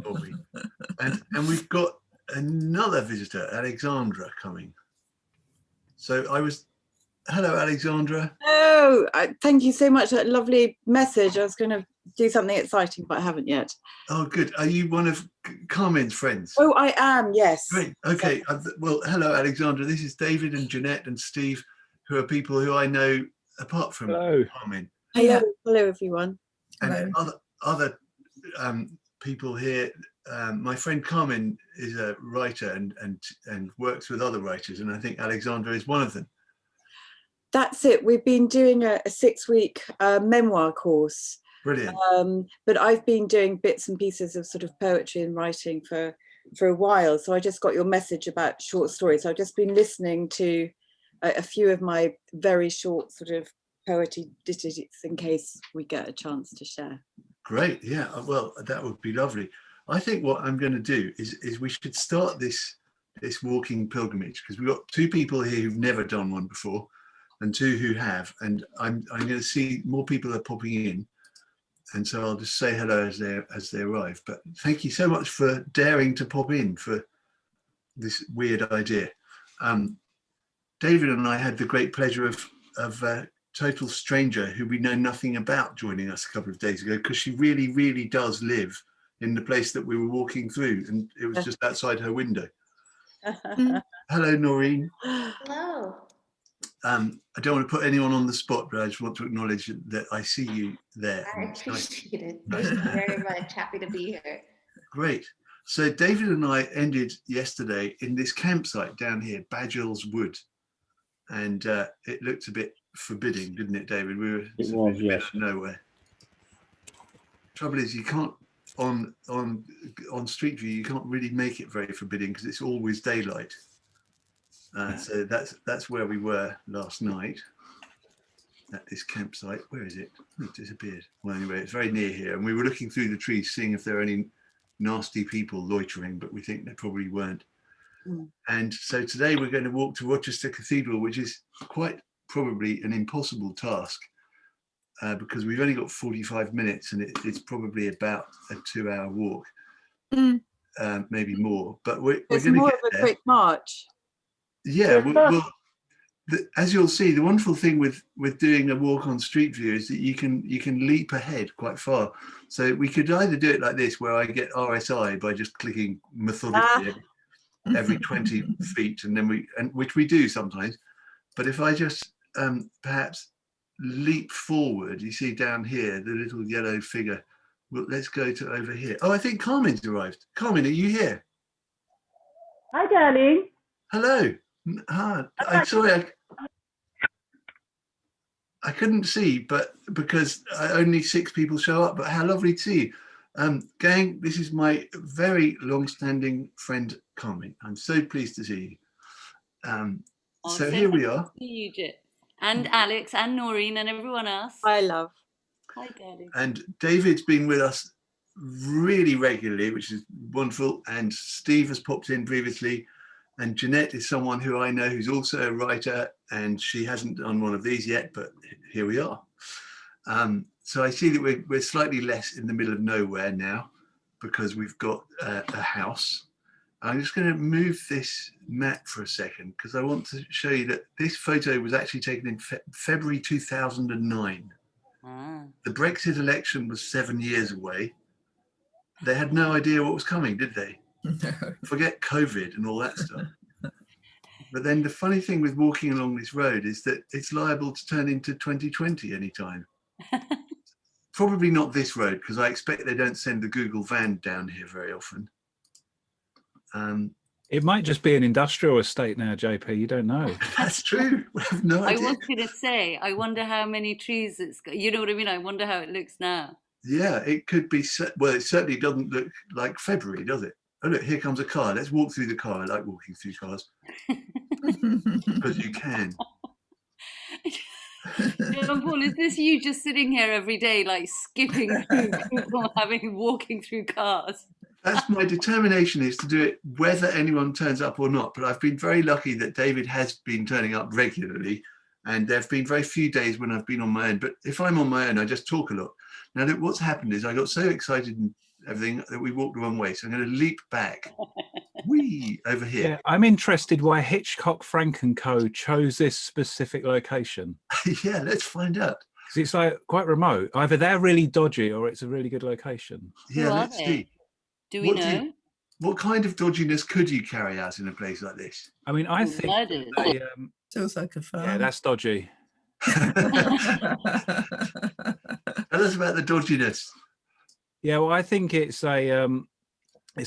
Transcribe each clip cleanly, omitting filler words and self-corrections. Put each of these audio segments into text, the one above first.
Bobby. And we've got another visitor, Alexandra, coming. So hello, Alexandra. Oh, thank you so much for that lovely message. I was going to do something exciting, but I haven't yet. Oh, good. Are you one of Carmen's friends? Oh, I am, yes. Great. Okay. Well, hello, Alexandra. This is David and Jeanette and Steve, who are people who I know apart from Carmen. Hello, hello, everyone. And other people here. My friend Carmen is a writer and works with other writers, and I think Alexandra is one of them. That's it. We've been doing a 6-week memoir course. Brilliant. But I've been doing bits and pieces of sort of poetry and writing for a while. So I just got your message about short stories. I've just been listening to a few of my very short sort of poetry ditties in case we get a chance to share. Great. Yeah. Well, that would be lovely. I think what I'm going to do is we should start this walking pilgrimage, because we've got 2 people here who've never done one before and 2 who have, and I'm going to see more people are popping in, and so I'll just say hello as they arrive. But thank you so much for daring to pop in for this weird idea. David and I had the great pleasure of a total stranger who we know nothing about joining us a couple of days ago, because she really, really does live in the place that we were walking through, and it was just outside her window. Hello, Noreen. Hello. I don't want to put anyone on the spot, but I just want to acknowledge that I see you there. I appreciate it. Thank you very much. Happy to be here. Great. So David and I ended yesterday in this campsite down here, Badgells Wood, and it looked a bit forbidding, didn't it, David? We were in the middle of nowhere. Trouble is, you can't on Street View, you can't really make it very forbidding because it's always daylight. So that's where we were last night, at this campsite. Where is it? Oh, it disappeared. Well, anyway, it's very near here, and we were looking through the trees, seeing if there are any nasty people loitering, but we think there probably weren't. And so today we're going to walk to Rochester Cathedral, which is quite probably an impossible task, because we've only got 45 minutes, and it's probably about a 2-hour walk, maybe more. But we're going to more get of a there. quick march. Yeah, as you'll see, the wonderful thing with doing a walk on Street View is that you can leap ahead quite far. So we could either do it like this, where I get RSI by just clicking methodically every 20 feet, and then which we do sometimes. But if I just perhaps leap forward, you see down here the little yellow figure. Well, let's go to over here. Oh, I think Carmen's arrived. Carmen, are you here? Hi, darling. Hello. I'm sorry, I couldn't see, but because only 6 people show up. But how lovely to see you, gang. This is my very long-standing friend Carmen. I'm so pleased to see you. So here we are. See you, Jit, and Alex, and Noreen, and everyone else. Hi, love. Hi, Daddy. And David's been with us really regularly, which is wonderful. And Steve has popped in previously. And Jeanette is someone who I know who's also a writer, and she hasn't done one of these yet, but here we are. So I see that we're slightly less in the middle of nowhere now, because we've got a house. I'm just going to move this map for a second, because I want to show you that this photo was actually taken in February 2009. The Brexit election was 7 years away. They had no idea what was coming, did they? Forget COVID and all that stuff. But then the funny thing with walking along this road is that it's liable to turn into 2020 anytime. Probably not this road, because I expect they don't send the Google van down here very often. It might just be an industrial estate now, JP. You don't know. That's true. We have no idea. I was going to say, I wonder how many trees it's got. You know what I mean? I wonder how it looks now. Yeah, it could be. Well, it certainly doesn't look like February, does it? Oh, look, here comes a car. Let's walk through the car. I like walking through cars. Because you can. John Paul, is this you just sitting here every day, like skipping through people walking through cars? That's my determination, is to do it whether anyone turns up or not. But I've been very lucky that David has been turning up regularly. And there have been very few days when I've been on my own. But if I'm on my own, I just talk a lot. Now, look, what's happened is I got so excited everything that we walked the wrong way. So I'm going to leap back. Whee, over here. Yeah, I'm interested why Hitchcock, Frank and Co. chose this specific location. Yeah, let's find out. Because it's like quite remote. Either they're really dodgy or it's a really good location. Yeah, Who are let's they? see. Do we What do know? you- What kind of dodginess could you carry out in a place like this? I mean, I think Murders. they, Feels like a farm. yeah, that's dodgy. Tell us about the dodginess. Yeah, well, I think it's a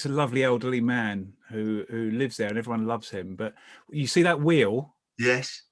lovely elderly man who lives there and everyone loves him. But you see that wheel? Yes.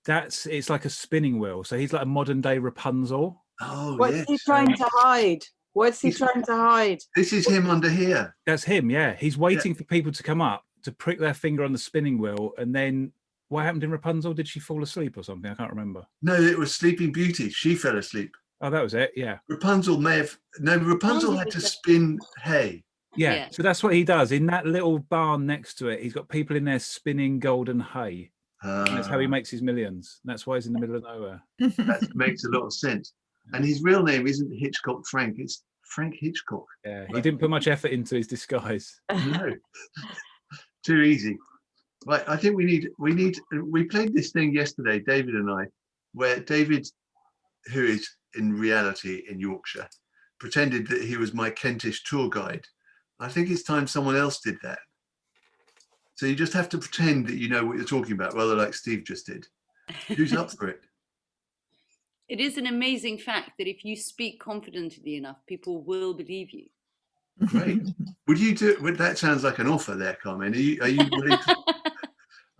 It's like a spinning wheel. So he's like a modern day Rapunzel. Oh, What's yes. he trying to hide? What's he trying to hide? This is him under here. That's him. Yeah, he's waiting for people to come up to prick their finger on the spinning wheel, and then what happened in Rapunzel? Did she fall asleep or something? I can't remember. No, it was Sleeping Beauty. She fell asleep. Oh, that was it. Yeah. Rapunzel may have. No, Rapunzel had to spin hay. Yeah. Yeah. So that's what he does in that little barn next to it. He's got people in there spinning golden hay. And that's how he makes his millions. And that's why he's in the middle of nowhere. That makes a lot of sense. And his real name isn't Hitchcock Frank. It's Frank Hitchcock. Yeah. He didn't put much effort into his disguise. No. Too easy. Right. I think we played this thing yesterday, David and I, where David, who is in reality in Yorkshire, pretended that he was my Kentish tour guide. I think it's time someone else did that. So you just have to pretend that you know what you're talking about, rather like Steve just did. Who's up for it? It is an amazing fact that if you speak confidently enough, people will believe you. Great. Would you do? That sounds like an offer there, Carmen. Are you willing?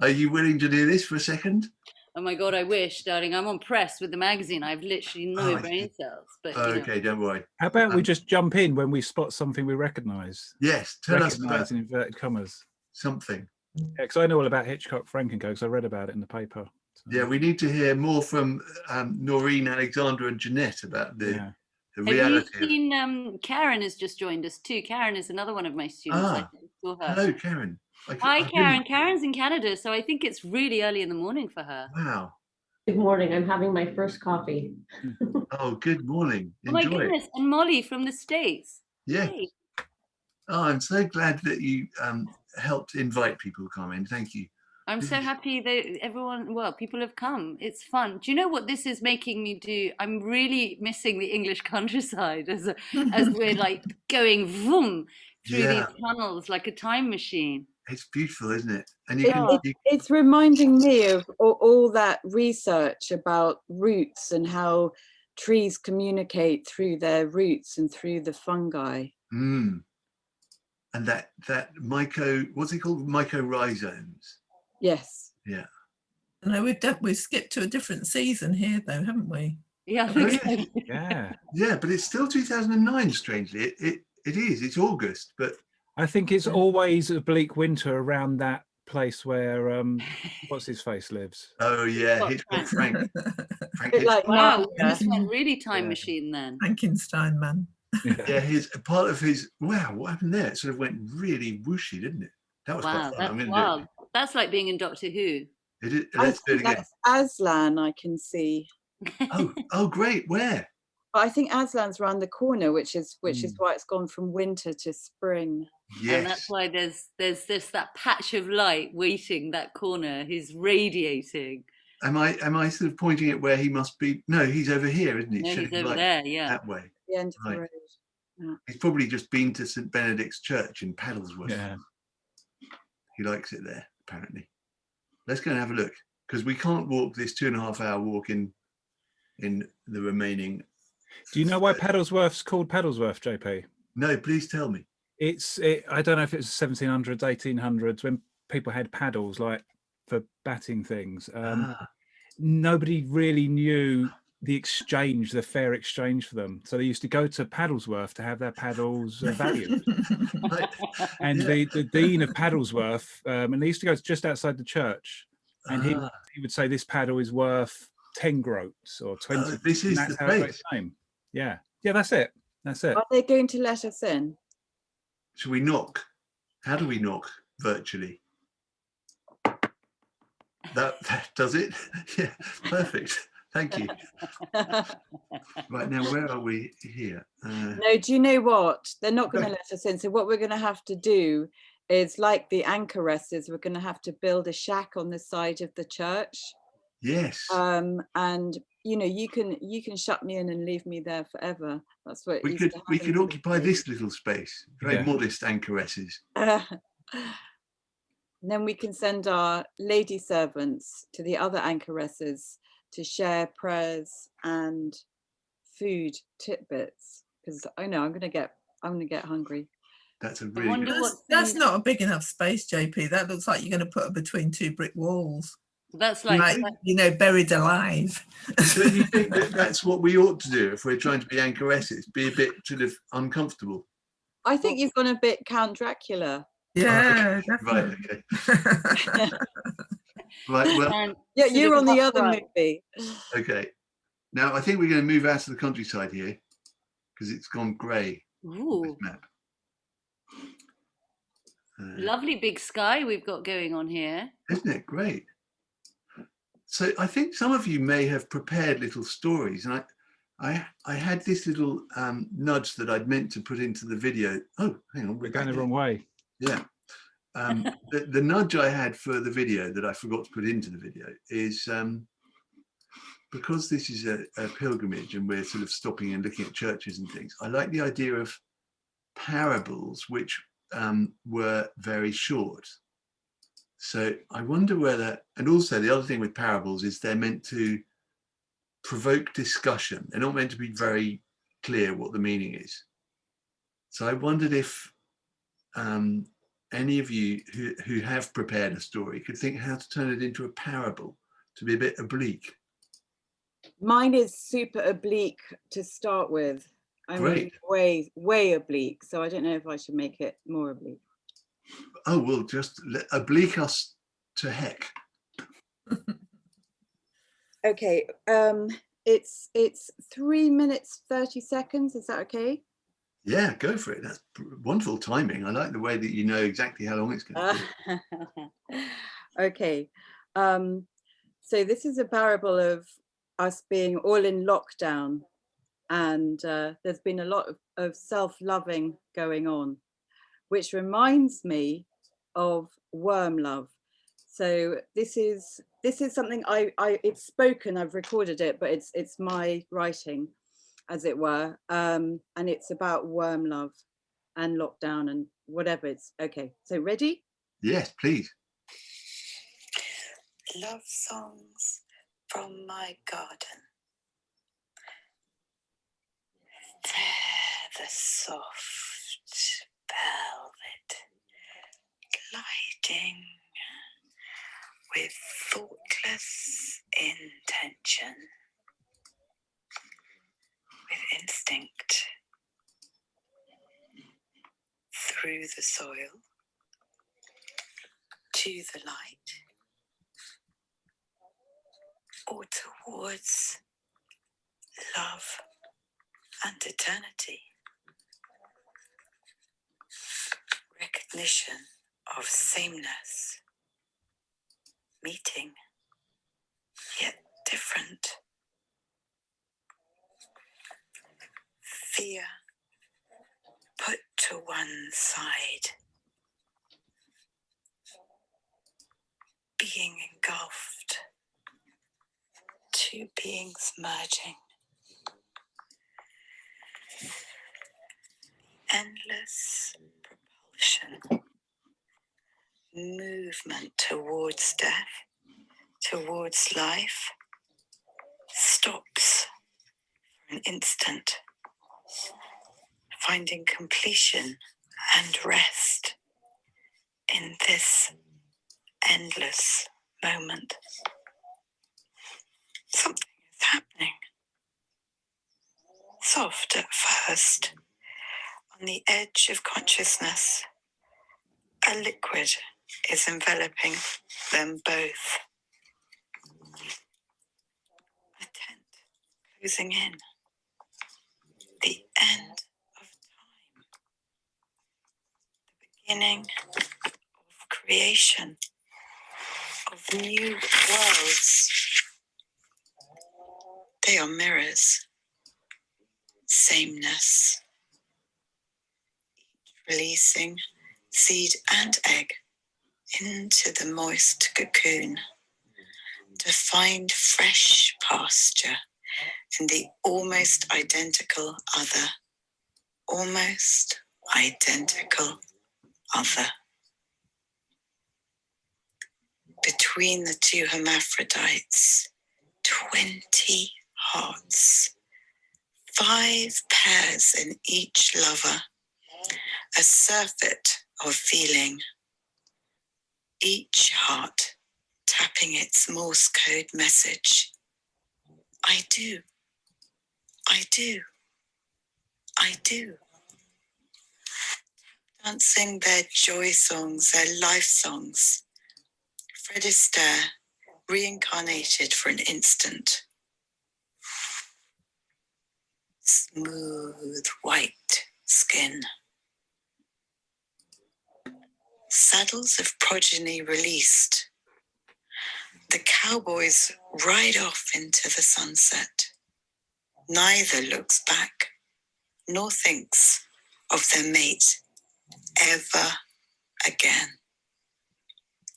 Are you willing to do this for a second? Oh my God, I wish, darling. I'm on press with the magazine. I've literally no I brain see. cells. But Okay, don't worry. How about we just jump in when we spot something we recognise? Yes, tell us about Recognise in inverted commas. something. Yeah, because I know all about Hitchcock, Frank and Co. because I read about it in the paper. So, Yeah, we need to hear more from Noreen, Alexandra, and Jeanette about the yeah. reality. have you seen Karen has just joined us too? Karen is another one of my students. I saw her. Hello, Karen. Hi, Karen. Karen's in Canada, so I think it's really early in the morning for her. Wow. Good morning. I'm having my first coffee. Oh, good morning. Oh my Enjoy it. goodness. And Molly from the States. Yeah. Hey. Oh, I'm so glad that you helped invite people, Carmen. Thank you. I'm so happy that people have come. It's fun. Do you know what this is making me do? I'm really missing the English countryside as we're like going vroom through these tunnels like a time machine. It's beautiful, isn't it? And It's reminding me of all that research about roots and how trees communicate through their roots and through the fungi. And that what's it called? Mycorrhizomes. Yes. Yeah. No, we've skipped to a different season here, though, haven't we? Yeah, I Oh, think yeah. so. Yeah. Yeah, but it's still 2009. Strangely, it is. It's August, but I think it's always a bleak winter around that place where what's his face lives. oh yeah, Hitchcock Hitchcock Frank. Bit like Wow, Narnia. this went really time Yeah. machine then. Frankenstein man. Yeah, his part of his what happened there? It sort of went really whooshy, didn't it? That was Wow, quite fun. I'm that's gonna wild. That's like being in Doctor Who. Let's do it again. That's Aslan, I can see. Oh, great. Where? But I think Aslan's around the corner, which is why it's gone from winter to spring. And that's Yes. why there's that patch of light waiting that corner. He's radiating. Am I sort of pointing at where he must be? No, he's over here, isn't he? No, he's Shedding over light there, yeah. That way. The end of the Right. road. He's probably just been to St Benedict's Church in Paddlesworth. Yeah. He likes it there, apparently. Let's go and have a look, because we can't walk this 2.5 hour walk in the remaining. Do you know why Paddlesworth's called Paddlesworth, JP? No, please tell me. I don't know if it's 1700s, 1800s when people had paddles like for batting things. Nobody really knew the fair exchange for them. So they used to go to Paddlesworth to have their paddles valued. And the dean of Paddlesworth, and they used to go just outside the church, and he would say this paddle is worth 10 groats or 20. This is that's the how it got place. its name. Yeah, that's it. Are they going to let us in? Shall we knock? How do we knock virtually? That does it. Yeah, perfect. Thank you. Right, now where are we here? No, do you know what? They're not going to let us in. So what we're going to have to do is, like the anchoresses, we're going to have to build a shack on the side of the church. Yes. And you know, you can shut me in and leave me there forever. That's what we could occupy this little space. Very modest anchoresses. Then we can send our lady servants to the other anchoresses to share prayers and food tidbits, because I know I'm gonna get hungry. That's a really good. That's not a big enough space, JP. That looks like you're going to put her between two brick walls. That's like, you know, buried alive. So you think that that's what we ought to do if we're trying to be anchoresses? Be a bit sort of uncomfortable. I think you've gone a bit Count Dracula. Yeah, right. Okay. Right. Well. Yeah, you're on the other movie. Okay. Now I think we're going to move out to the countryside here because it's gone grey. Ooh. This map. Lovely big sky we've got going on here. Isn't it great? So I think some of you may have prepared little stories, and I had this little nudge that I'd meant to put into the video. Oh, hang on, we're going the wrong way. Yeah. The nudge I had for the video that I forgot to put into the video is because this is a pilgrimage and we're sort of stopping and looking at churches and things. I like the idea of parables which were very short. So I wonder whether, and also the other thing with parables is they're meant to provoke discussion. They're not meant to be very clear what the meaning is. So I wondered if any of you who have prepared a story could think how to turn it into a parable, to be a bit oblique. Mine is super oblique to start with. I mean, way oblique. So I don't know if I should make it more oblique. Oh, well, just oblique us to heck. Okay, it's 3 minutes 30 seconds. Is that okay? Yeah, go for it. That's wonderful timing. I like the way that you know exactly how long it's going to be. Okay, so this is a parable of us being all in lockdown, and there's been a lot of self-loving going on, which reminds me of worm love. So this is something it's spoken, I've recorded it, but it's my writing, as it were, and it's about worm love and lockdown and whatever. It's okay. So ready? Yes, please. Love songs from my garden. There, the soft velvet gliding with thoughtless intention, with instinct, through the soil to the light, or towards love and eternity. Recognition of sameness, meeting, yet different. Fear put to one side. Being engulfed, two beings merging. Endless propulsion, movement towards death, towards life, stops for an instant, finding completion and rest in this endless moment. Something is happening. Soft at first, on the edge of consciousness, a liquid is enveloping them both. A tent closing in. The end of time. The beginning of creation, of new worlds. They are mirrors, sameness, releasing seed and egg into the moist cocoon to find fresh pasture in the almost identical other, almost identical other. Between the two hermaphrodites, 20 hearts, 5 pairs in each lover, a surfeit of feeling, each heart tapping its Morse code message. I do, I do, I do. Dancing their joy songs, their life songs. Fred Astaire, reincarnated for an instant. Smooth white skin. Saddles of progeny released. The cowboys ride off into the sunset. Neither looks back, nor thinks of their mate ever again.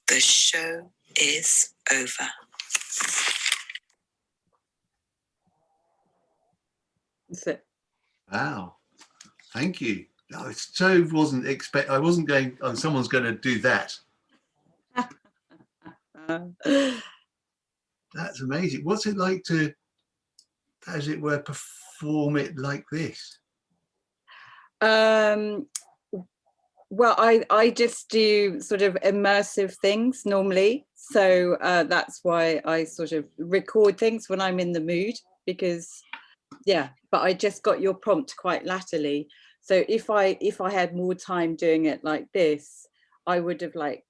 The show is over. That's it. Wow, thank you. I so wasn't expect. I wasn't going. Oh, someone's going to do that. That's amazing. What's it like to, as it were, perform it like this? Well, I just do sort of immersive things normally. So that's why I sort of record things when I'm in the mood, because, yeah, but I just got your prompt quite latterly. So if I had more time doing it like this, I would have, like,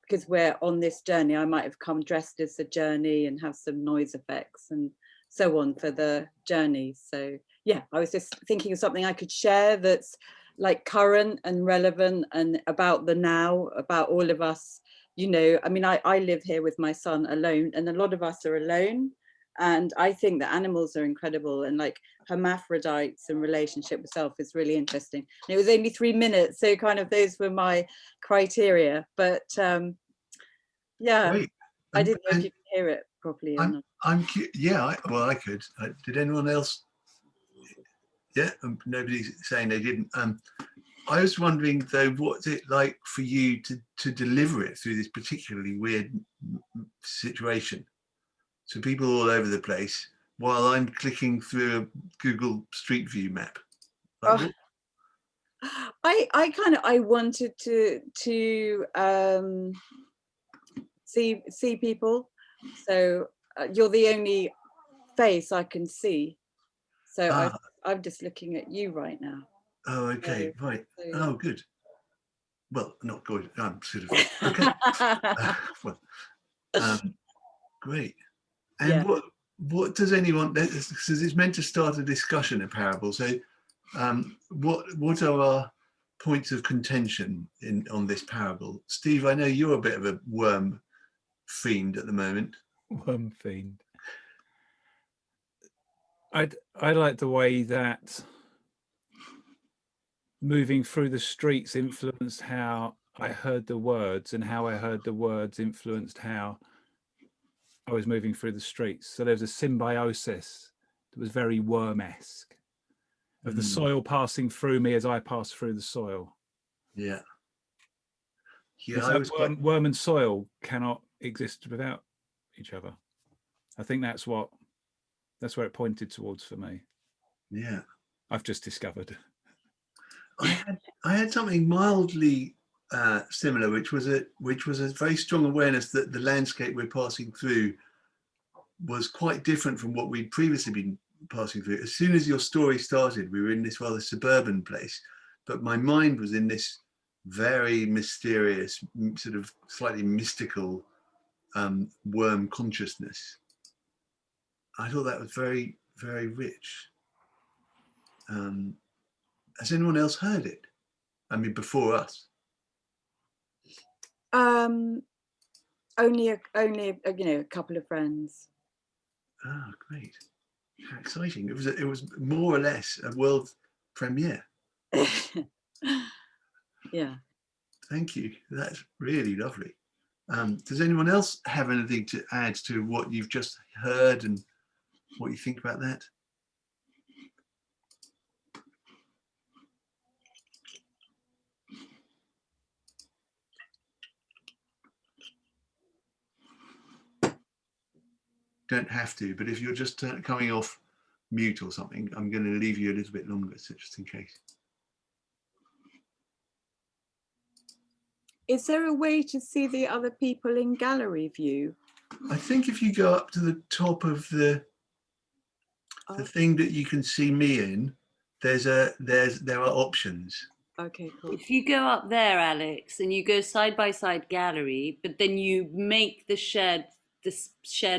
because we're on this journey, I might have come dressed as the journey and have some noise effects and so on for the journey. So yeah, I was just thinking of something I could share that's like current and relevant and about the now, about all of us. You know, I mean, I live here with my son alone, and a lot of us are alone. And I think that animals are incredible, and like hermaphrodites and relationship with self is really interesting. And it was only 3 minutes, so kind of those were my criteria. But yeah, Great. I didn't know if you could hear it properly or not. Yeah. Well, I could. Did anyone else? Yeah. Nobody's saying they didn't. I was wondering though, what's it like for you to deliver it through this particularly weird situation? So people all over the place while I'm clicking through a Google Street View map. Like, I wanted to see people. So you're the only face I can see. So I'm just looking at you right now. Oh, okay, So, right. so, Oh, good. Well, not good. I'm sort of okay. Well, great. And yeah. what does anyone? Because it's meant to start a discussion, a parable. So, what are our points of contention on this parable? Steve, I know you're a bit of a worm fiend at the moment. Worm fiend. I like the way that moving through the streets influenced how I heard the words, and how I heard the words influenced how I was moving through the streets. So there was a symbiosis that was very worm-esque, of the soil passing through me as I passed through the soil. Yeah. Yeah, It's like worm and soil cannot exist without each other. I think that's where it pointed towards for me. Yeah. I've just discovered. I had something mildly similar, which was a very strong awareness that the landscape we're passing through was quite different from what we'd previously been passing through. As soon as your story started, we were in this rather suburban place, but my mind was in this very mysterious, sort of slightly mystical worm consciousness. I thought that was very, very rich. Has anyone else heard it? I mean, before us? Only a couple of friends. Ah, great. How exciting! It was more or less a world premiere. Yeah. Thank you. That's really lovely. Does anyone else have anything to add to what you've just heard and what you think about that? Don't have to, but if you're just coming off mute or something, I'm going to leave you a little bit longer, so just in case. Is there a way to see the other people in gallery view? I think if you go up to the top of the thing that you can see me in, there are options. Okay, cool. If you go up there, Alex, and you go side by side gallery, but then you make the shared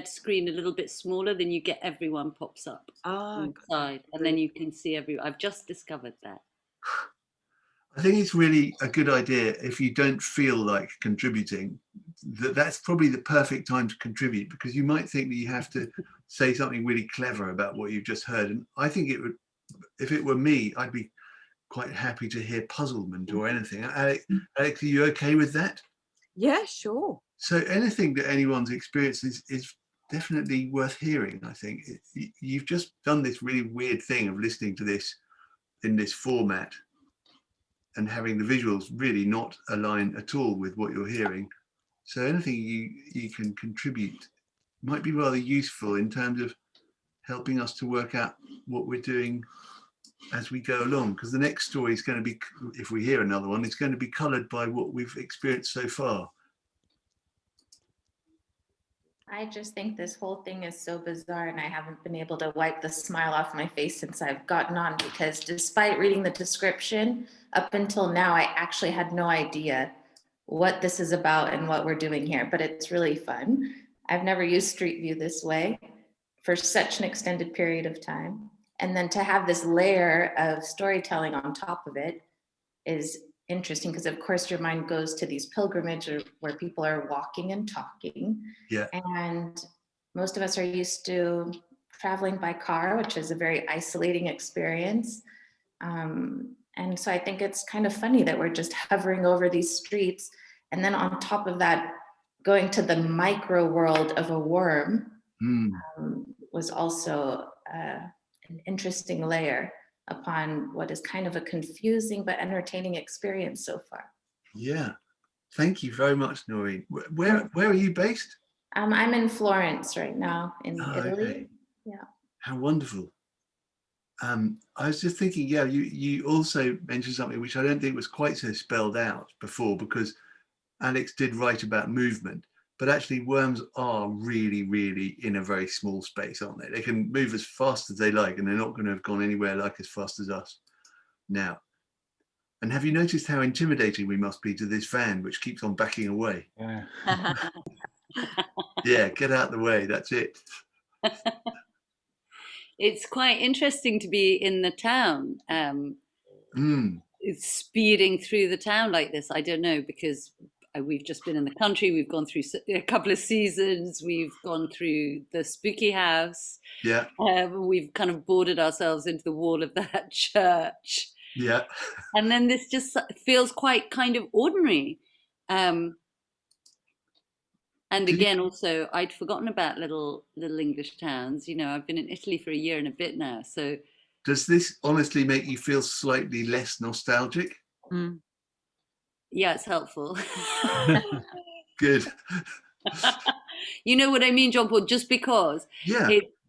screen a little bit smaller, then you get everyone pops up on the side, and then you can see everyone. I've just discovered that. I think it's really a good idea if you don't feel like contributing, that's probably the perfect time to contribute, because you might think that you have to say something really clever about what you've just heard. And I think it would, if it were me, I'd be quite happy to hear puzzlement or anything. Alex, are you okay with that? Yeah, sure. So anything that anyone's experienced is definitely worth hearing, I think. You've just done this really weird thing of listening to this in this format and having the visuals really not align at all with what you're hearing. So anything you can contribute might be rather useful in terms of helping us to work out what we're doing as we go along, because the next story is going to be, if we hear another one, it's going to be coloured by what we've experienced so far. I just think this whole thing is so bizarre, and I haven't been able to wipe the smile off my face since I've gotten on, because despite reading the description, up until now, I actually had no idea what this is about and what we're doing here, but it's really fun. I've never used Street View this way for such an extended period of time. And then to have this layer of storytelling on top of it is interesting, because of course your mind goes to these pilgrimages where people are walking and talking. Yeah. And most of us are used to traveling by car, which is a very isolating experience. And so I think it's kind of funny that we're just hovering over these streets. And then on top of that, going to the micro world of a worm was also an interesting layer upon what is kind of a confusing but entertaining experience so far. Yeah, thank you very much, Noreen. Where are you based? I'm in Florence right now in Italy. Okay. Yeah. How wonderful. I was just thinking, yeah, you also mentioned something which I don't think was quite so spelled out before, because Alex did write about movement, but actually worms are really, really in a very small space, aren't they? They can move as fast as they like, and they're not going to have gone anywhere like as fast as us now. And have you noticed how intimidating we must be to this van, which keeps on backing away? Yeah. Yeah, get out the way, that's it. It's quite interesting to be in the town, speeding through the town like this. I don't know, because we've just been in the country, we've gone through a couple of seasons, we've gone through the spooky house. Yeah. We've kind of boarded ourselves into the wall of that church. Yeah. And then this just feels quite kind of ordinary. And again, also, I'd forgotten about little English towns. You know, I've been in Italy for a year and a bit now. So does this honestly make you feel slightly less nostalgic? Yeah, it's helpful. Good. You know what I mean, John Paul? Just because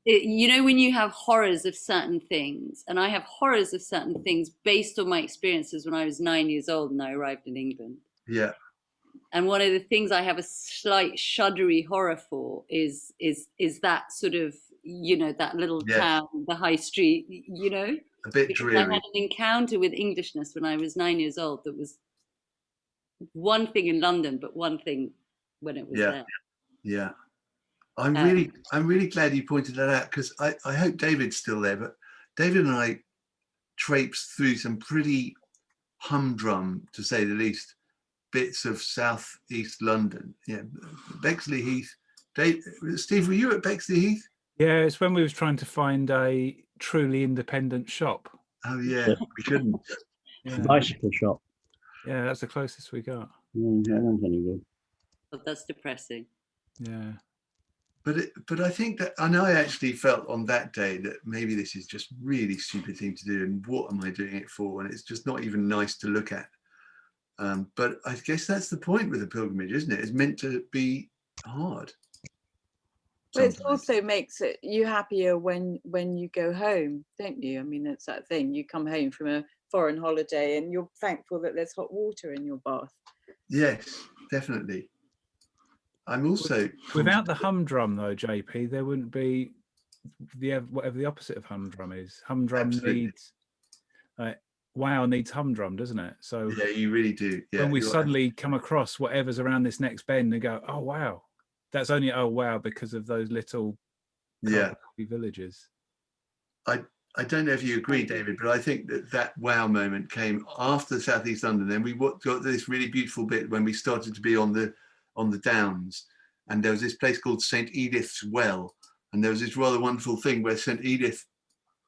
you know, when you have horrors of certain things, and I have horrors of certain things based on my experiences when I was 9 years old and I arrived in England. Yeah. And one of the things I have a slight shuddery horror for is that sort of, you know, that little town, the high street, you know, a bit because dreary. I had an encounter with Englishness when I was 9 years old that was one thing in London, but one thing when it was there. Yeah. I'm really glad you pointed that out, because I hope David's still there, but David and I traipsed through some pretty humdrum, to say the least, bits of southeast London. Yeah, Bexley Heath. Steve, were you at Bexley Heath? Yeah, it's when we was trying to find a truly independent shop. Oh yeah, we couldn't. Yeah, Bicycle shop. yeah, that's the closest we got. That one's any good. Oh, that's depressing. Yeah. But I think that, and I actually felt on that day that maybe this is just really stupid thing to do, and what am I doing it for? And it's just not even nice to look at. But I guess that's the point with a pilgrimage, isn't it? It's meant to be hard. Well, it sometimes. also makes it you happier when you go home, don't you? I mean, it's that thing. You come home from a foreign holiday and you're thankful that there's hot water in your bath. Yes, definitely. I'm also Without the humdrum though, JP, there wouldn't be whatever the opposite of humdrum is. Humdrum Absolutely. needs wow needs humdrum, doesn't it? So yeah, you really do. Yeah, when we you're suddenly come across whatever's around this next bend and go, oh wow, that's only oh wow because of those little yeah. villages. I don't know if you agree, David, but I think that wow moment came after Southeast London. Then we got this really beautiful bit when we started to be on the Downs, and there was this place called St. Edith's Well, and there was this rather wonderful thing where St. Edith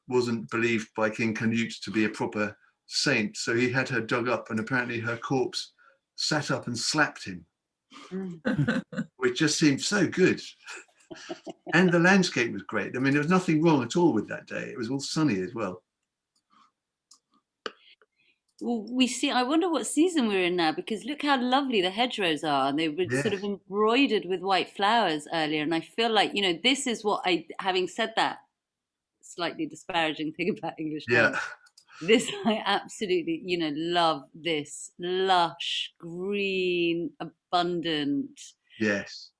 wasn't believed by King Canute to be a proper saint, so he had her dug up, and apparently her corpse sat up and slapped him, which just seemed so good. And the landscape was great. I mean, there was nothing wrong at all with that day. It was all sunny as well. Well, we see. I wonder what season we're in now, because look how lovely the hedgerows are, and they were sort of embroidered with white flowers earlier. And I feel like, you know, this is what having said that slightly disparaging thing about English country, this I absolutely, you know, love this lush, green, abundant. Yes.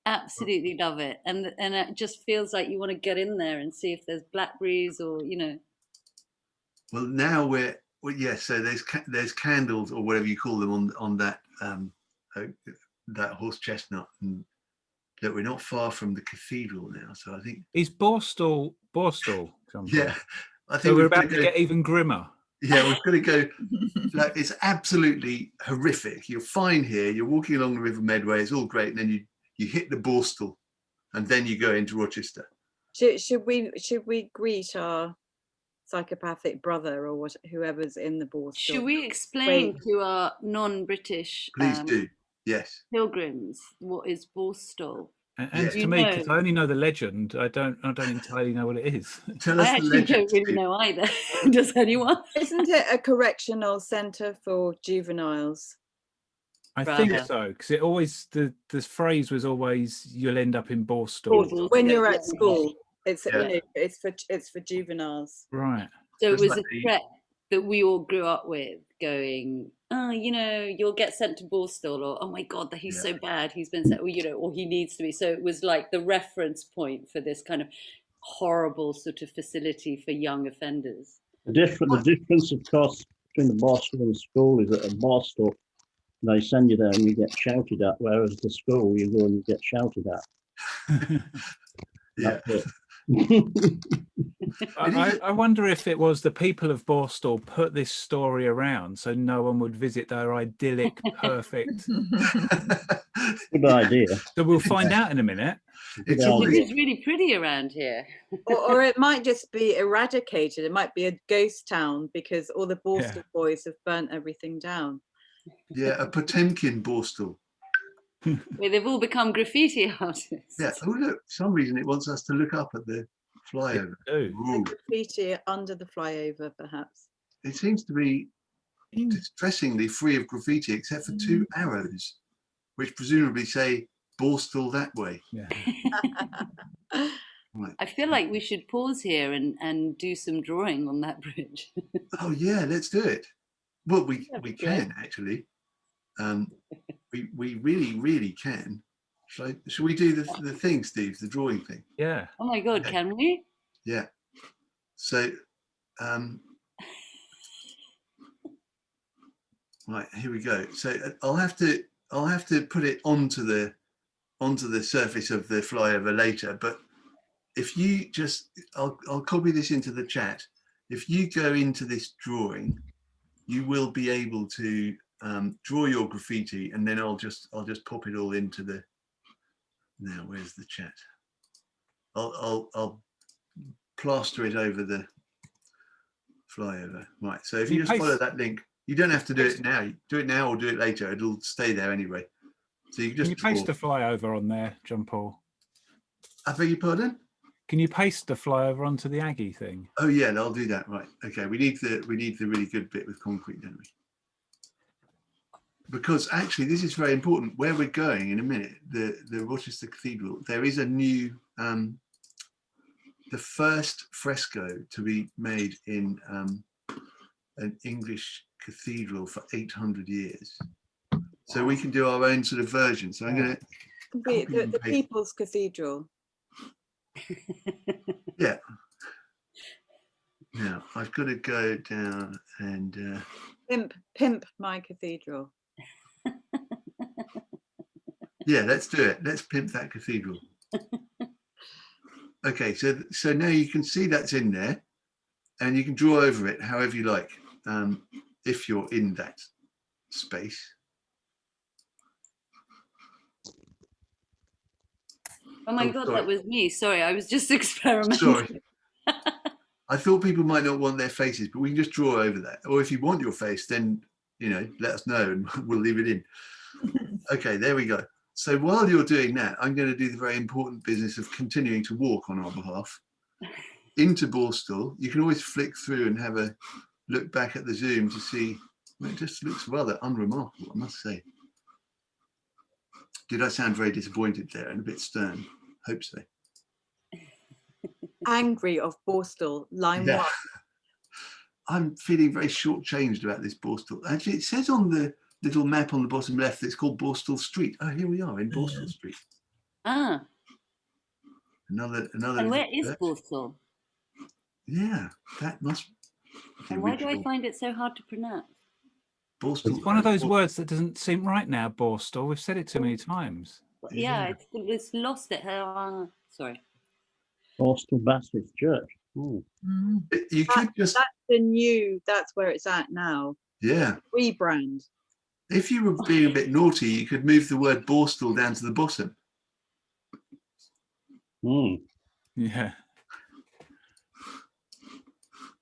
Absolutely love it, and it just feels like you want to get in there and see if there's blackberries or, you know. Well, now so there's candles or whatever you call them on that that horse chestnut, and that we're not far from the cathedral now. So I think is Borstal. Yeah, I think so we're about to get even grimmer. Yeah, we've got to go. Like, it's absolutely horrific. You're fine here. You're walking along the River Medway. It's all great, and then you hit the Borstal, and then you go into Rochester. Should we greet our psychopathic brother or whoever's in the Borstal? Should we explain to our non-British Please do. Yes. pilgrims what is Borstal? And to me, because I only know the legend, I don't entirely know what it is. Tell us I actually don't really know either. Does anyone? Isn't it a correctional centre for juveniles? I think so, because it always the phrase was always you'll end up in Borstal when you're at school. It's you know, it's for juveniles. Right. So it was a threat that we all grew up with, going, oh, you know, you'll get sent to Borstal, or oh my God, he's so bad, he's been sent, or, you know, or he needs to be. So it was like the reference point for this kind of horrible sort of facility for young offenders. The difference, of course, between the Borstal and the school is that at Borstal, they send you there and you get shouted at, whereas the school, you go and you get shouted at. I wonder if it was the people of Borstal put this story around so no one would visit their idyllic, perfect. Good idea. So we'll find out in a minute. It's really pretty around here. or it might just be eradicated. It might be a ghost town because all the Borstal boys have burnt everything down. Yeah, a Potemkin Borstal. Where they've all become graffiti artists. Yeah. Oh look, for some reason it wants us to look up at the flyover. Graffiti under the flyover, perhaps. It seems to be distressingly free of graffiti, except for two arrows, which presumably say Borstal that way. Yeah. Right. I feel like we should pause here and do some drawing on that bridge. Oh yeah, let's do it. Well, we can actually. We really can. Shall we do the thing, Steve, the drawing thing? Yeah. Oh my God, can we? Yeah. So, right, here we go. So I'll have to put it onto the surface of the flyover later. But if you just, I'll copy this into the chat. If you go into this drawing, you will be able to draw your graffiti, and then I'll just pop it all into the. Now, where's the chat? I'll plaster it over the flyover. Right. So if Can you you just follow paste- that link, you don't have to do it now. Do it now or do it later. It'll stay there anyway. So you Can just you paste a flyover on there, John Paul? I beg your pardon? Can you paste the flyover onto the Aggie thing? Oh yeah, I'll do that. Right. Okay. We need the really good bit with concrete, don't we? Because actually, this is very important. Where we're going in a minute, the Rochester Cathedral, there is a new, the first fresco to be made in an English cathedral for 800 years. So we can do our own sort of version. So I'm going to The People's Cathedral. Yeah. Now I've got to go down and pimp my cathedral. yeah, let's do it. Let's pimp that cathedral. Okay, so now you can see that's in there, and you can draw over it however you like, if you're in that space. Oh my God, that was me. Sorry, I was just experimenting. Sorry. I thought people might not want their faces, but we can just draw over that. Or if you want your face, then, let us know and we'll leave it in. Okay, there we go. So while you're doing that, I'm going to do the very important business of continuing to walk on our behalf into Borstal. You can always flick through and have a look back at the Zoom to see. It just looks rather unremarkable, I must say. Did I sound very disappointed there and a bit stern? Hope so. Angry of Borstal, line 1. I'm feeling very shortchanged about this Borstal. Actually, it says on the little map on the bottom left that it's called Borstal Street. Oh, here we are in Borstal Street. Ah. Another. And where is Borstal? Yeah, that must. And why do I find it so hard to pronounce? Borstal. It's one of those words that doesn't seem right now, Borstal. We've said it too many times. Yeah, it's lost it. Sorry. Borstal Baptist Church. Ooh. You could just. That's where it's at now. Yeah. Rebrand. If you were being a bit naughty, you could move the word Borstal down to the bottom. Yeah.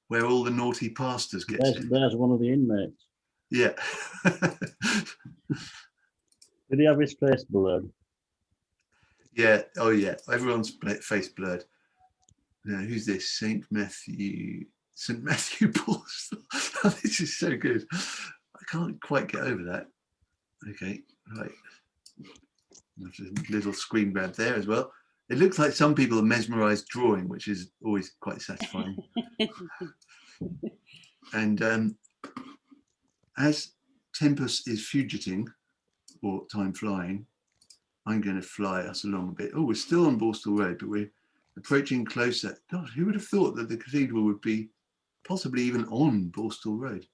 Where all the naughty pastors get. There's one of the inmates. Yeah. Did he have his face blurred? Yeah. Oh, yeah. Everyone's face blurred. Now, who's this? St. Matthew Borstal. This is so good. I can't quite get over that. Okay, right. There's a little screen grab there as well. It looks like some people are mesmerized drawing, which is always quite satisfying. And as Tempus is fugiting, or time flying, I'm going to fly us along a bit. Oh, we're still on Borstal Road, but we're approaching closer. God, who would have thought that the cathedral would be possibly even on Borstal Road?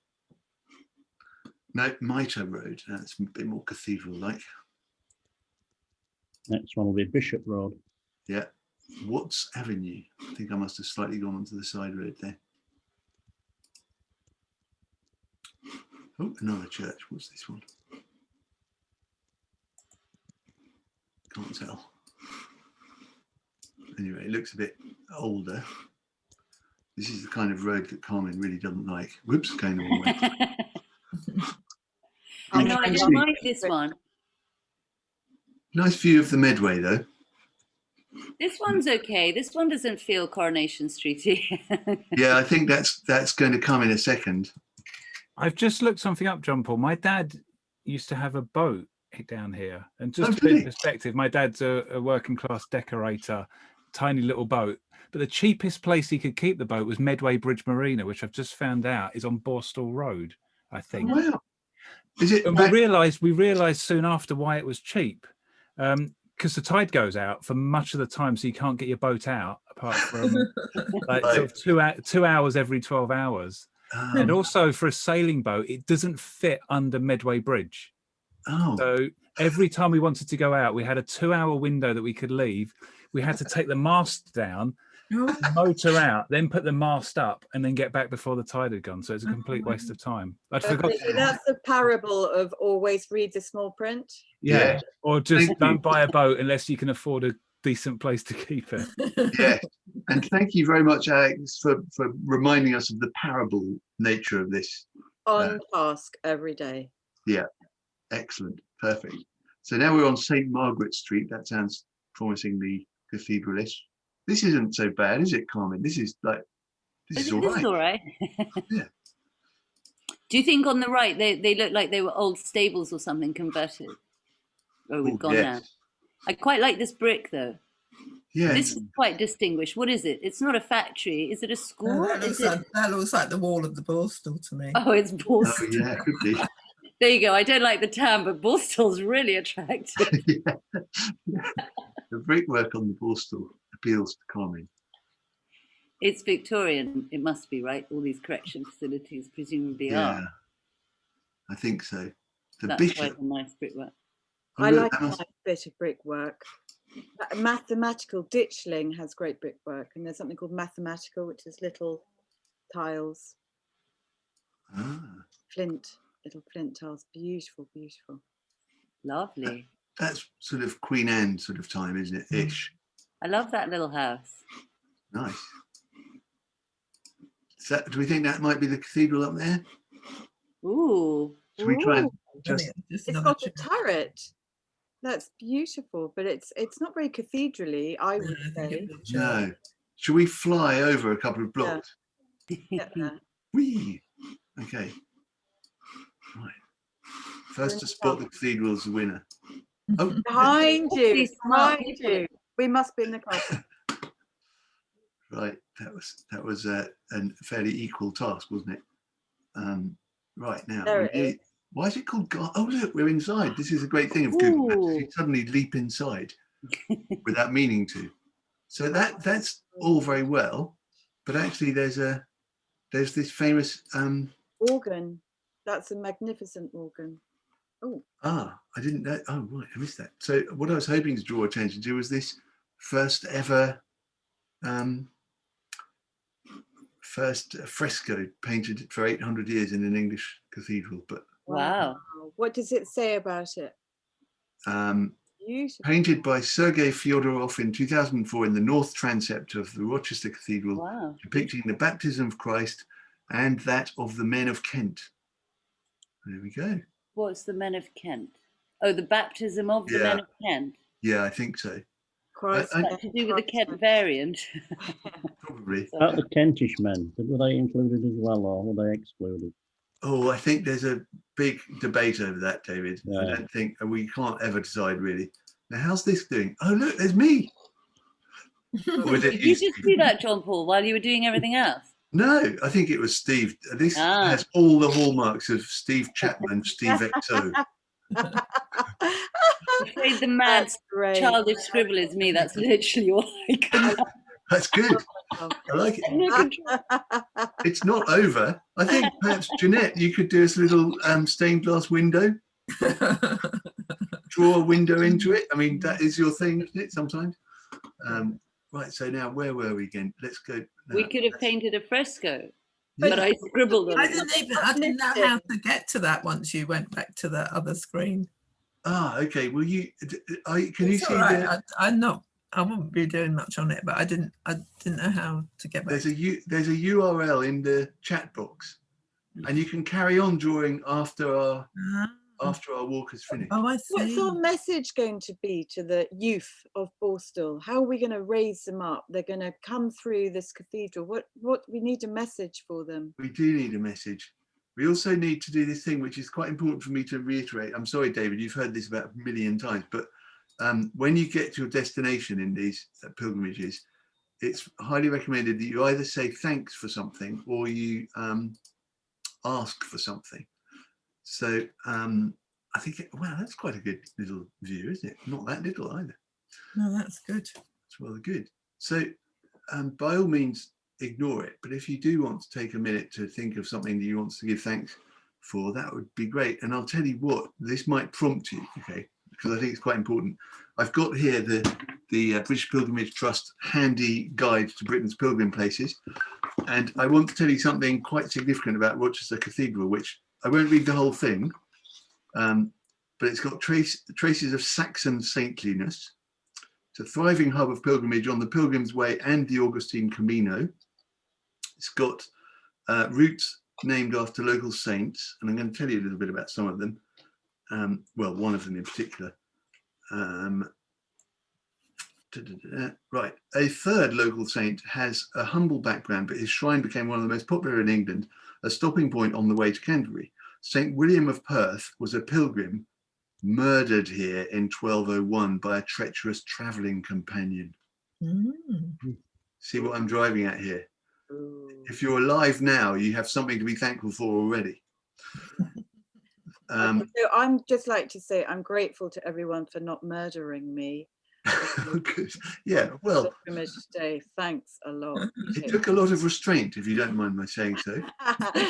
No, Mitre Road. That's a bit more cathedral-like. Next one will be Bishop Road. Yeah. Watts Avenue. I think I must have slightly gone onto the side road there. Oh, another church. What's this one? Can't tell. Anyway, it looks a bit older. This is the kind of road that Carmen really doesn't like. Whoops, going the wrong way. No, I don't like this one. Nice view of the Medway, though. This one's okay. This one doesn't feel Coronation Streety. Yeah, I think that's going to come in a second. I've just looked something up, John Paul. My dad used to have a boat down here. And just to put in perspective, my dad's a working class decorator, tiny little boat. But the cheapest place he could keep the boat was Medway Bridge Marina, which I've just found out is on Borstal Road, I think. Oh, wow. Is it? And we realised soon after why it was cheap. Because the tide goes out for much of the time, so you can't get your boat out apart from sort of 2 hours every 12 hours. And also for a sailing boat, it doesn't fit under Medway Bridge. So every time we wanted to go out, we had a 2-hour window that we could leave. We had to take the mast down, motor out, then put the mast up, and then get back before the tide had gone. So it's a complete waste of time. I'd forgot. That's the parable of always read the small print. Yeah. Or just don't buy a boat unless you can afford a decent place to keep it. Yes, and thank you very much, Alex, for reminding us of the parable nature of this. On task every day. Yeah, excellent, perfect. So now we're on St. Margaret Street. That sounds promisingly cathedral-ish. This isn't so bad, is it, Carmen? This is like, this is all right. all right. Yeah. Do you think on the right they look like they were old stables or something converted? Oh, we've gone now. I quite like this brick though. Yeah. This is quite distinguished. What is it? It's not a factory. Is it a school? That looks like the wall of the Borstal to me. Oh, it's Borstal. Oh, yeah, it could be. There you go. I don't like the town, but Borstal's really attractive. Yeah. The brickwork on the Borstal appeals to Carmen. It's Victorian. It must be, right? All these correction facilities presumably Yeah, are. I think so. The That's bishop. quite a nice brickwork. I like a nice bit of brickwork. Mathematical Ditchling has great brickwork, and there's something called Mathematical, which is little tiles. Little flint tiles. Beautiful, beautiful. Lovely. That's sort of Queen Anne sort of time, isn't it? Ish. I love that little house. Nice. Do we think that might be the cathedral up there? Ooh. Should we try and just? It's got a turret. That's beautiful, but it's not very cathedraly, I would say. No. Should we fly over a couple of blocks? Yeah. Whee! Okay. Right. First to spot the cathedral is the winner. Oh, behind you, behind you. We must be in the car. Right. That was a fairly equal task, wasn't it? Right now. There it is. Why is it called God? Oh, look, we're inside. This is a great thing of Google Maps. You suddenly leap inside without meaning to. So that's all very well, but actually there's this famous organ. That's a magnificent organ. Oh. I didn't know. Oh, right, I missed that. So what I was hoping to draw attention to was this first ever fresco painted for 800 years in an English cathedral. But wow. What does it say about it? Painted by Sergei Fyodorov in 2004 in the north transept of the Rochester Cathedral, depicting the baptism of Christ and that of the men of Kent. There we go. What's the men of Kent? Oh, the baptism of the men of Kent. Yeah, I think so. Christ, to do with the Kent variant. Probably. About the Kentish men, were they included as well, or were they excluded? Oh, I think there's a big debate over that, David. Yeah. I don't think we can't ever decide really. Now, how's this doing? Oh, look, there's me. Did you just do that, John Paul, while you were doing everything else? No, I think it was Steve. This has all the hallmarks of Steve Chapman, Steve XO. I'm afraid the mad childish scribble is me. That's literally all I can. That's good. I like it. It's not over. I think perhaps, Jeanette, you could do us a little stained glass window. Draw a window into it. I mean, that is your thing, isn't it, sometimes? Right, so now where were we again? Let's go. No, we could have painted a fresco, but I scribbled on it. I didn't know how to get to that once you went back to the other screen. Ah, okay. Well, can you see right. I wouldn't be doing much on it, but I didn't know how to get back. There's a URL in the chat box, and you can carry on drawing after our walk is finished. Oh, I see. What's our message going to be to the youth of Borstal? How are we going to raise them up? They're going to come through this cathedral. What we need a message for them. We do need a message. We also need to do this thing, which is quite important for me to reiterate. I'm sorry, David, you've heard this about a million times, but when you get to your destination in these pilgrimages, it's highly recommended that you either say thanks for something or you ask for something. So I think, wow, that's quite a good little view, isn't it? Not that little either. No, that's good. It's rather good. So by all means, ignore it. But if you do want to take a minute to think of something that you want to give thanks for, that would be great. And I'll tell you what, this might prompt you, okay? Because I think it's quite important. I've got here the British Pilgrimage Trust handy guide to Britain's pilgrim places. And I want to tell you something quite significant about Rochester Cathedral, which I won't read the whole thing, but it's got traces of Saxon saintliness. It's a thriving hub of pilgrimage on the Pilgrim's Way and the Augustine Camino. It's got routes named after local saints, and I'm going to tell you a little bit about some of them. Well, one of them in particular. Right, a third local saint has a humble background, but his shrine became one of the most popular in England, a stopping point on the way to Canterbury. St. William of Perth was a pilgrim murdered here in 1201 by a treacherous travelling companion. See what I'm driving at here? If you're alive now, you have something to be thankful for already. So I'm just like to say I'm grateful to everyone for not murdering me. Good. Yeah, well, Pilgrimage Day. Thanks a lot. it took a lot of restraint, if you don't mind my saying so.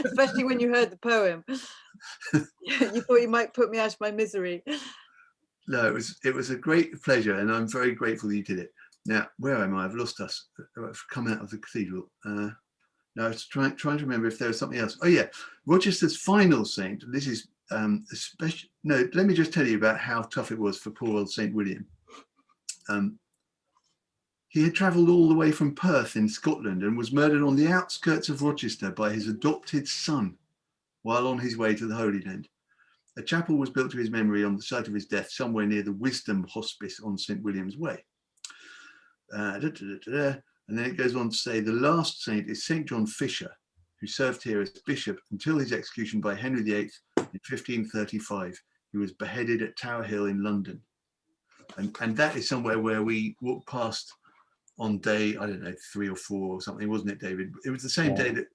Especially when you heard the poem. You thought you might put me out of my misery. No, it was a great pleasure, and I'm very grateful that you did it. Now, where am I? I've lost us. I've come out of the cathedral. Now I was trying to remember if there was something else. Oh yeah, Rochester's final saint. This is especially. No, let me just tell you about how tough it was for poor old Saint William. He had travelled all the way from Perth in Scotland and was murdered on the outskirts of Rochester by his adopted son while on his way to the Holy Land. A chapel was built to his memory on the site of his death somewhere near the Wisdom Hospice on St. William's Way. And then it goes on to say the last saint is St. John Fisher, who served here as bishop until his execution by Henry VIII in 1535. He was beheaded at Tower Hill in London. And that is somewhere where we walked past on day, I don't know, 3 or 4 or something, wasn't it, David? It was the same day that,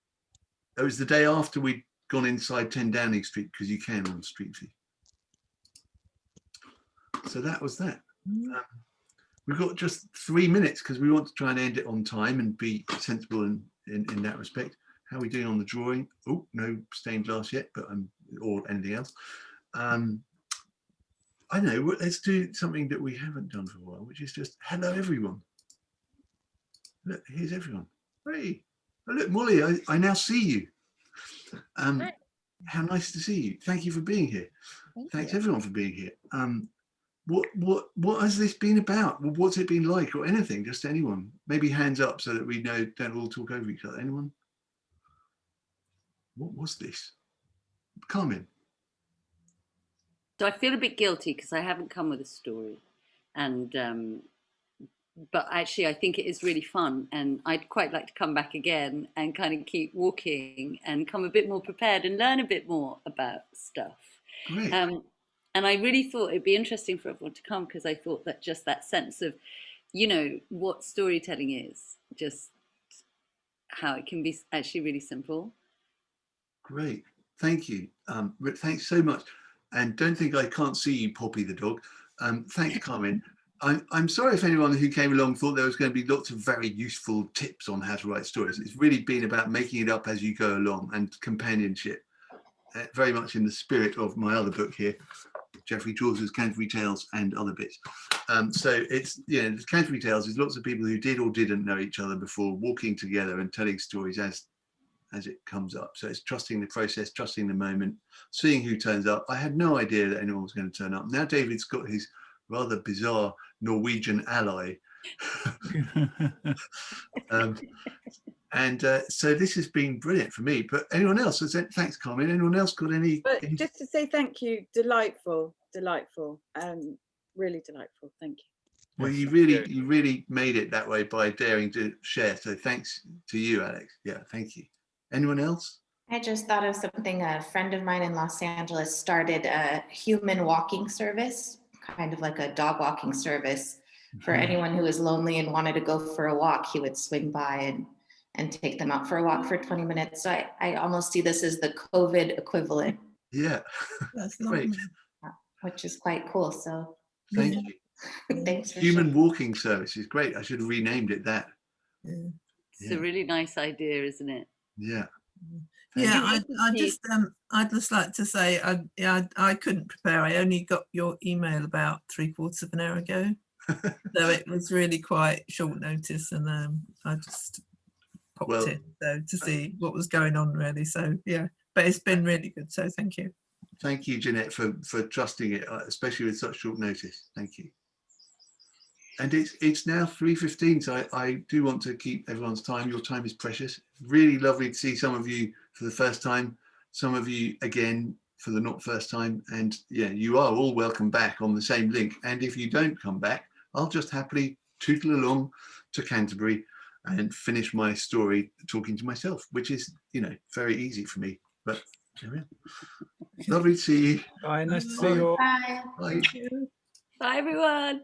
it was the day after we'd gone inside 10 Downing Street, because you can on Street View. So that was that. We've got just 3 minutes because we want to try and end it on time and be sensible in that respect. How are we doing on the drawing? Oh, no stained glass yet, but or anything else. I know, let's do something that we haven't done for a while, which is just hello everyone. Look, here's everyone. Hey, oh, look, Molly, I now see you. How nice to see you. Thank you for being here. Thanks everyone for being here. What has this been about? What's it been like, or anything? Just anyone. Maybe hands up so that we know, don't all talk over each other. Anyone? What was this? Carmen. So I feel a bit guilty because I haven't come with a story, and but actually I think it is really fun, and I'd quite like to come back again and kind of keep walking and come a bit more prepared and learn a bit more about stuff. Great. And I really thought it'd be interesting for everyone to come, because I thought that just that sense of, you know, what storytelling is, just how it can be actually really simple. Great. Thank you. Thanks so much. And don't think I can't see you, Poppy the dog. Thanks, Carmen. I'm sorry if anyone who came along thought there was going to be lots of very useful tips on how to write stories. It's really been about making it up as you go along and companionship, very much in the spirit of my other book here, Geoffrey Chaucer's Canterbury Tales and other bits. So it's, you know, the Canterbury Tales is lots of people who did or didn't know each other before, walking together and telling stories as it comes up. So it's trusting the process, trusting the moment, seeing who turns up. I had no idea that anyone was going to turn up. Now David's got his rather bizarre Norwegian ally. So this has been brilliant for me. But anyone else? Thanks, Carmen. Anyone else got any? But just to say thank you, delightful, really delightful. Thank you. Well, you really made it that way by daring to share. So thanks to you, Alex. Yeah, thank you. Anyone else? I just thought of something. A friend of mine in Los Angeles started a human walking service, kind of like a dog walking service for anyone who was lonely and wanted to go for a walk. He would swing by and take them out for a walk for 20 minutes. So I almost see this as the COVID equivalent. Yeah, That's great. Which is quite cool. So thank you. Thanks for Human sharing. walking service is great. I should have renamed it that. It's a really nice idea, isn't it? Yeah. Yeah, I'd just like to say I couldn't prepare. I only got your email about 3/4 of an hour ago, so it was really quite short notice, and I just popped in to see what was going on, really. So yeah, but it's been really good. So thank you. Thank you, Jeanette, for trusting it, especially with such short notice. Thank you. and it's now 3:15, so I do want to keep everyone's time. Your time is precious. Really lovely to see some of you for the first time, some of you again for the not first time, and yeah, you are all welcome back on the same link. And if you don't come back, I'll just happily tootle along to Canterbury and finish my story talking to myself, which is, you know, very easy for me. But there we are. Lovely to see you. Bye, nice to see you all. Bye. Bye. Bye, everyone.